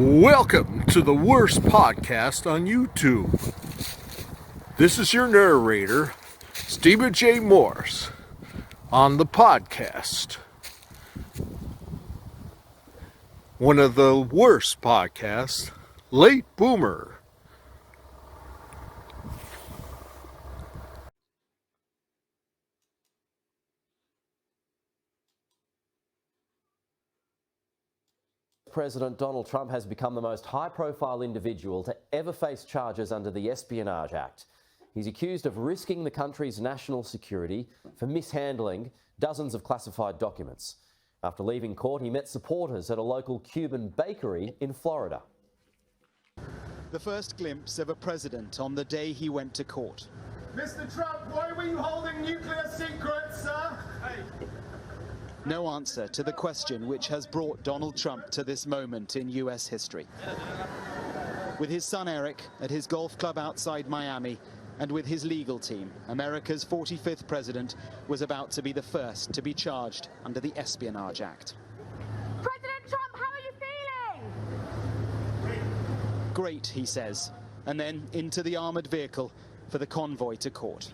Welcome to the worst podcast on YouTube. This is your narrator, Stephen J. Morse, on the podcast. One of the worst podcasts, Late Boomer. President Donald Trump has become the most high-profile individual to ever face charges under the Espionage Act. He's accused of risking the country's national security for mishandling dozens of classified documents. After leaving court, he met supporters at a local Cuban bakery in Florida. The first glimpse of a president on the day he went to court. Mr. Trump, why were you holding nuclear secrets, sir? Hey. No answer to the question which has brought Donald Trump to this moment in US history. With his son Eric at his golf club outside Miami, and with his legal team, America's 45th president was about to be the first to be charged under the Espionage Act. President Trump, how are you feeling? Great, he says, and then into the armored vehicle for the convoy to court.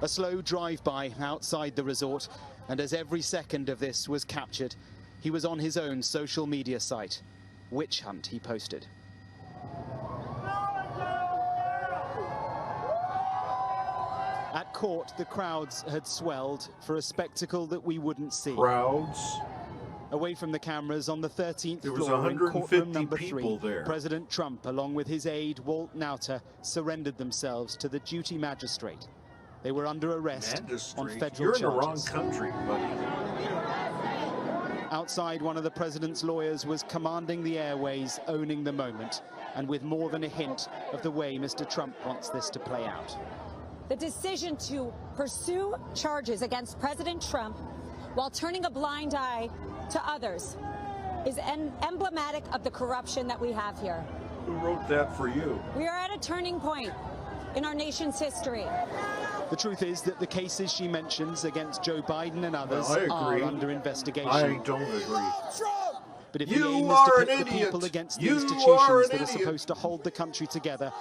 A slow drive-by outside the resort, and as every second of this was captured, he was on his own social media site. Witch hunt, he posted. At court, the crowds had swelled for a spectacle that we wouldn't see. Crowds. Away from the cameras on the 13th There was floor in courtroom 150 number people 3, there. President Trump, along with his aide, Walt Nauta, surrendered themselves to the duty magistrate. They were under arrest on federal You're in the wrong charges. country, buddy. Outside, one of the president's lawyers was commanding the airways, owning the moment, and with more than a hint of the way Mr. Trump wants this to play out. The decision to pursue charges against President Trump while turning a blind eye to others is emblematic of the corruption that we have here. Who wrote that for you? We are at a turning point in our nation's history. The truth is that the cases she mentions against Joe Biden and others I are agree. under investigation. I don't agree. But if You the aim is are to an pit the idiot. people against the You are institutions an that are idiot. supposed to hold the country together,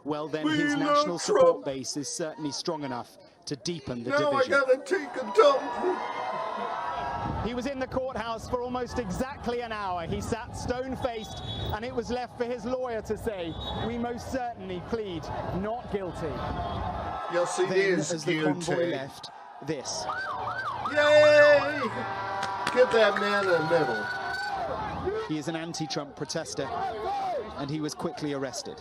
well then We his love national Trump. support base is certainly strong enough to deepen the Now I division. gotta take a dump. He was in the courthouse for almost exactly an hour. He sat stone-faced, and it was left for his lawyer to say, "We most certainly plead not guilty." Yes, it Then, is as the convoy guilty. left, this. Yay! Get that man a medal. He is an anti-Trump protester, and he was quickly arrested.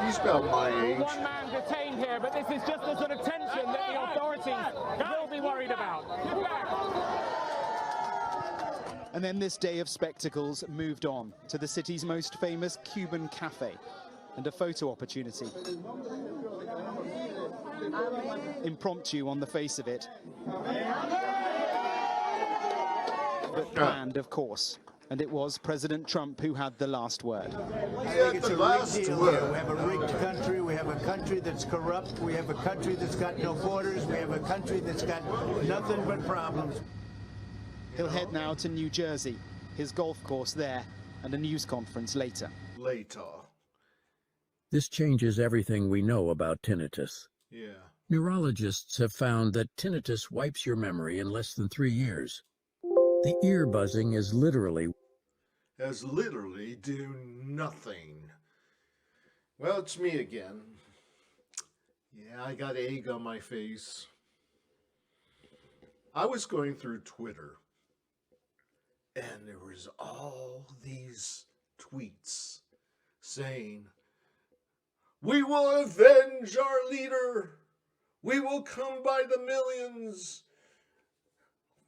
He's about my age. One man detained here, but this is just the sort of tension that the authorities will be worried about. And then this day of spectacles moved on to the city's most famous Cuban cafe and a photo opportunity. Impromptu on the face of it, but planned, of course. And it was President Trump who had the last word. It's a rigged deal here. We have a rigged country. We have a country that's corrupt. We have a country that's got no borders. We have a country that's got nothing but problems. He'll head now to New Jersey, his golf course there, and a news conference later. Later. This changes everything we know about tinnitus. Yeah. Neurologists have found that tinnitus wipes your memory in less than 3 years. The ear buzzing is literally do nothing. Well, it's me again. Yeah, I got egg on my face. I was going through Twitter, and there was all these tweets saying, "We will avenge our leader. We will come by the millions.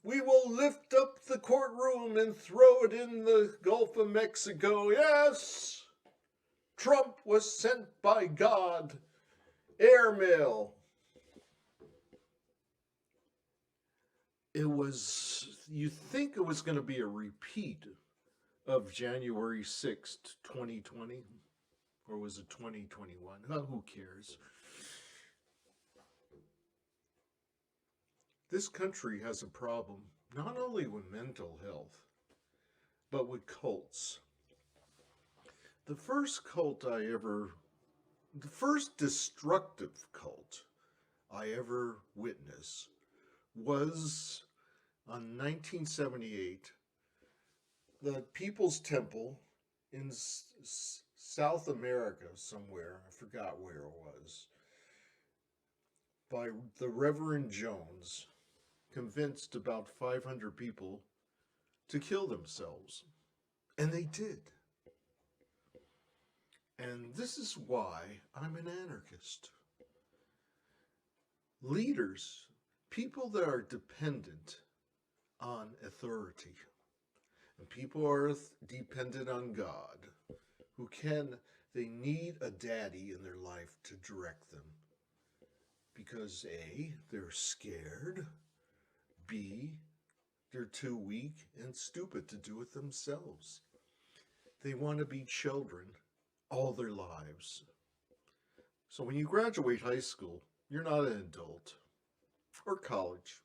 We will lift up the courtroom and throw it in the Gulf of Mexico. Yes, Trump was sent by God. Airmail." It was, you think it was going to be a repeat of January 6th, 2020? Or was it 2021? Oh, who cares? This country has a problem. not only with mental health, but with cults. The first destructive cult I ever witnessed was on 1978, the People's Temple in South America somewhere, I forgot where it was, by the Reverend Jones, convinced about 500 people to kill themselves. And they did. And this is why I'm an anarchist. Leaders, people that are dependent on authority, and people are dependent on God, they need a daddy in their life to direct them. Because A, they're scared, B, they're too weak and stupid to do it themselves. They want to be children all their lives. So when you graduate high school, you're not an adult, or college,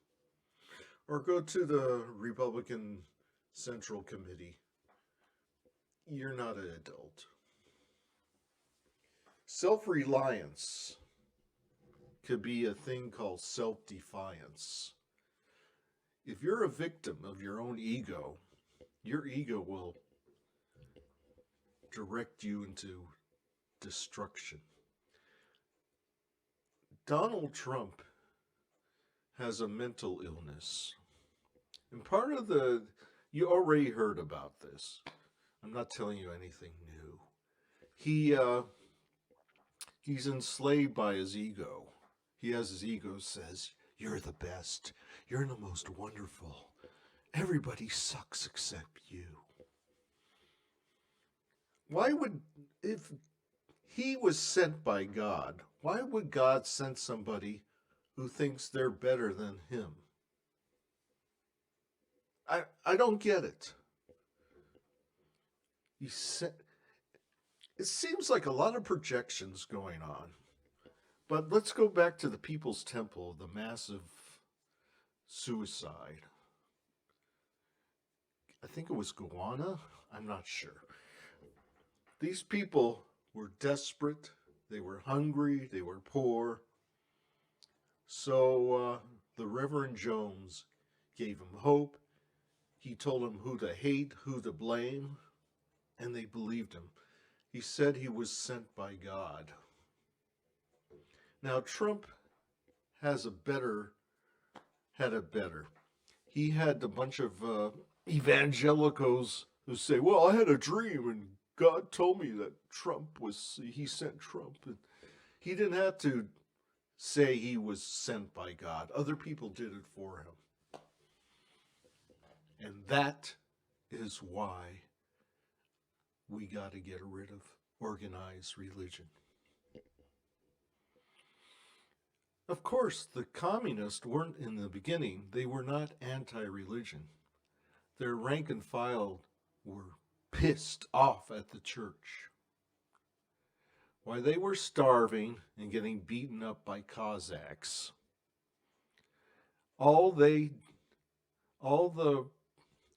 or go to the Republican Central Committee. You're not an adult. Self-reliance could be a thing called self-defiance. If you're a victim of your own ego, your ego will direct you into destruction. Donald Trump has a mental illness. And part of you already heard about this. I'm not telling you anything new. He's enslaved by his ego. He has his ego says, "You're the best. You're the most wonderful. Everybody sucks except you." If he was sent by God, why would God send somebody who thinks they're better than him? I don't get it. It seems like a lot of projections going on. But let's go back to the People's Temple, the massive suicide. I think it was Guyana. I'm not sure. These people were desperate. They were hungry. They were poor. So the Reverend Jones gave them hope. He told them who to hate, who to blame, and they believed him. He said he was sent by God. Now, Trump had it better. He had a bunch of evangelicals who say, "Well, I had a dream and God told me that he sent Trump." And he didn't have to say he was sent by God. Other people did it for him. And that is why we got to get rid of organized religion. Of course, the communists weren't in the beginning. They were not anti-religion. Their rank and file were pissed off at the church. While they were starving and getting beaten up by Cossacks, all the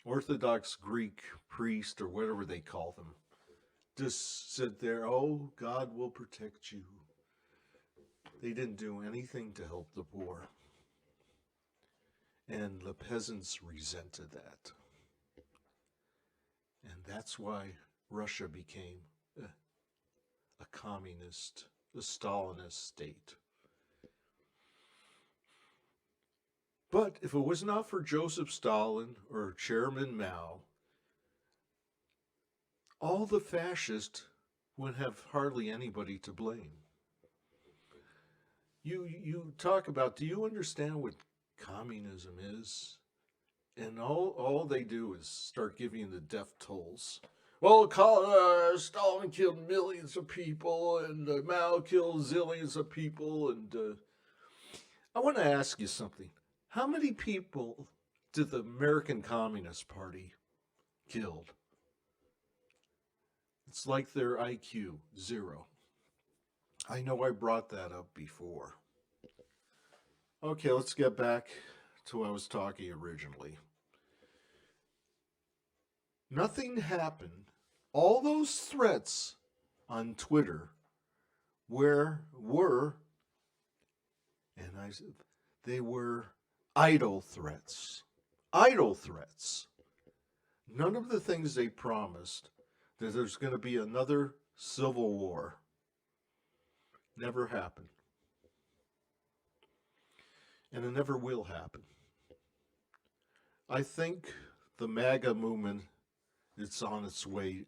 Orthodox Greek priest or whatever they call them just sit there, "Oh, God will protect you." They didn't do anything to help the poor. And the peasants resented that. And that's why Russia became a communist, a Stalinist state. But if it was not for Joseph Stalin or Chairman Mao, all the fascists would have hardly anybody to blame. You talk about, do you understand what communism is? And all they do is start giving you the death tolls. Well, Stalin killed millions of people, and Mao killed zillions of people. And I want to ask you something. How many people did the American Communist Party kill? It's like their IQ, 0. I know I brought that up before. Okay, let's get back to what I was talking originally. Nothing happened. All those threats on Twitter they were idle threats. Idle threats. None of the things they promised, that there's going to be another civil war, never happened. And it never will happen. I think the MAGA movement is on its way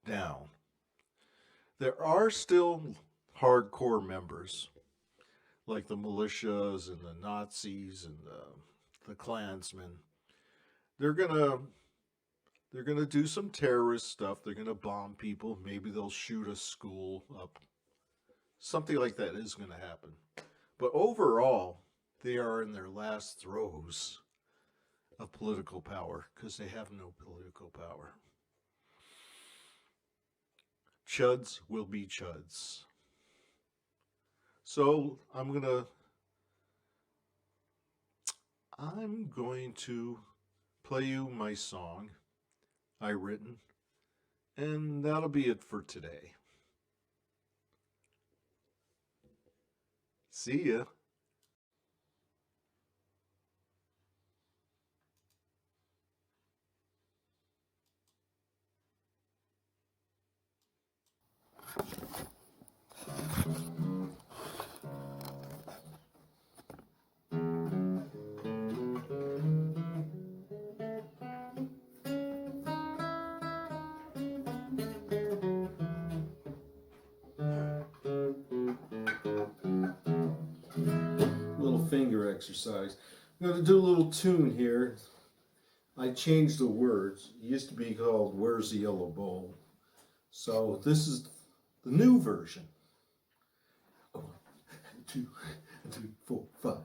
down. There are still hardcore members, like the militias and the Nazis and the Klansmen. They're gonna do some terrorist stuff. They're gonna bomb people. Maybe they'll shoot a school up. Something like that is gonna happen. But overall, they are in their last throes of political power because they have no political power. Chuds will be chuds. So I'm going to play you my song I written, and that'll be it for today. See ya. Little finger exercise. I'm going to do a little tune here. I changed the words. It used to be called Where's the Yellow Bowl? So this is the new version. 1, 2, 3, 4, 5.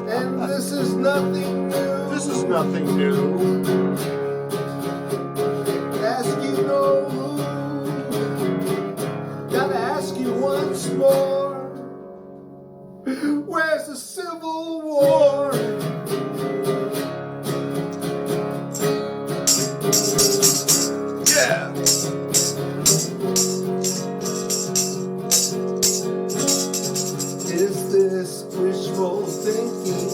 And this is nothing new. This is nothing new. Ask you no who. Gotta ask you once more. Where's the Civil War? Yeah. Is this wishful thinking?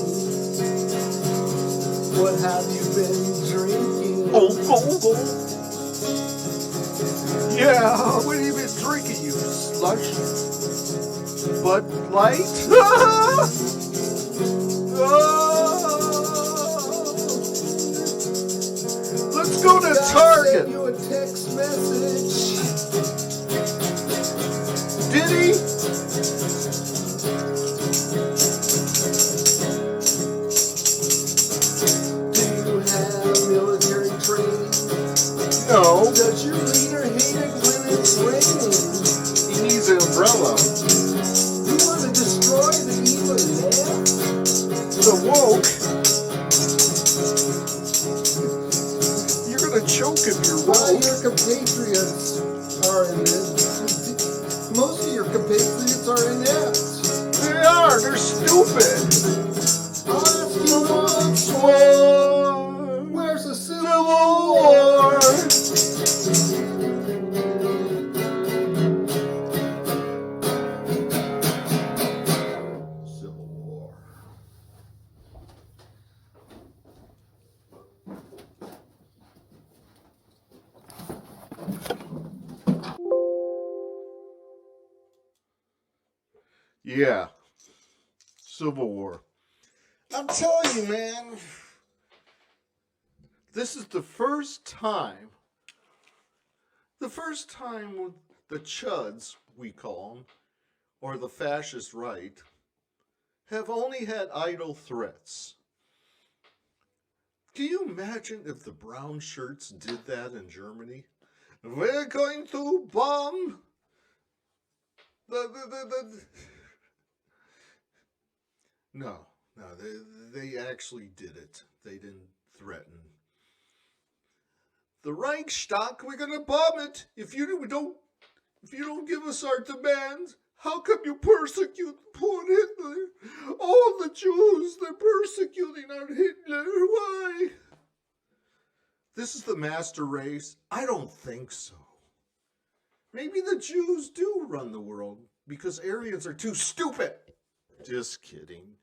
What have you been drinking? Oh. Yeah, what have you been drinking, you slush? Bud Light? Let's go to Target. Send you a text message. Did he? No. Does your leader hate it when it's raining? He needs an umbrella. You want to destroy the evil land? The woke? You're going to choke if you're woke. All your compatriots are inept. Most of your compatriots are inept. They are. They're stupid. I'll ask you once more. Where's the Civil War? Civil Yeah. Civil War. I'm telling you, man. This is the first time the Chuds, we call them, or the fascist right, have only had idle threats. Can you imagine if the brown shirts did that in Germany? We're going to bomb No, they actually did it. They didn't threaten. The Reichstag, we're gonna bomb it if you don't give us our demands. How come you persecute poor Hitler? All the Jews, they're persecuting our Hitler. Why? This is the master race? I don't think so. Maybe the Jews do run the world because Aryans are too stupid. Just kidding.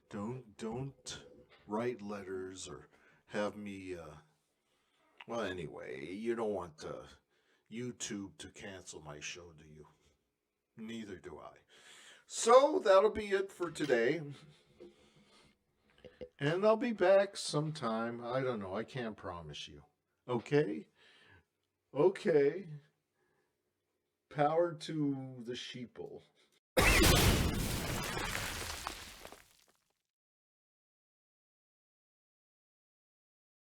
Don't write letters or have me, well, anyway, you don't want YouTube to cancel my show, do you? Neither do I. So that'll be it for today. And I'll be back sometime. I don't know. I can't promise you. Okay? Okay. Power to the sheeple.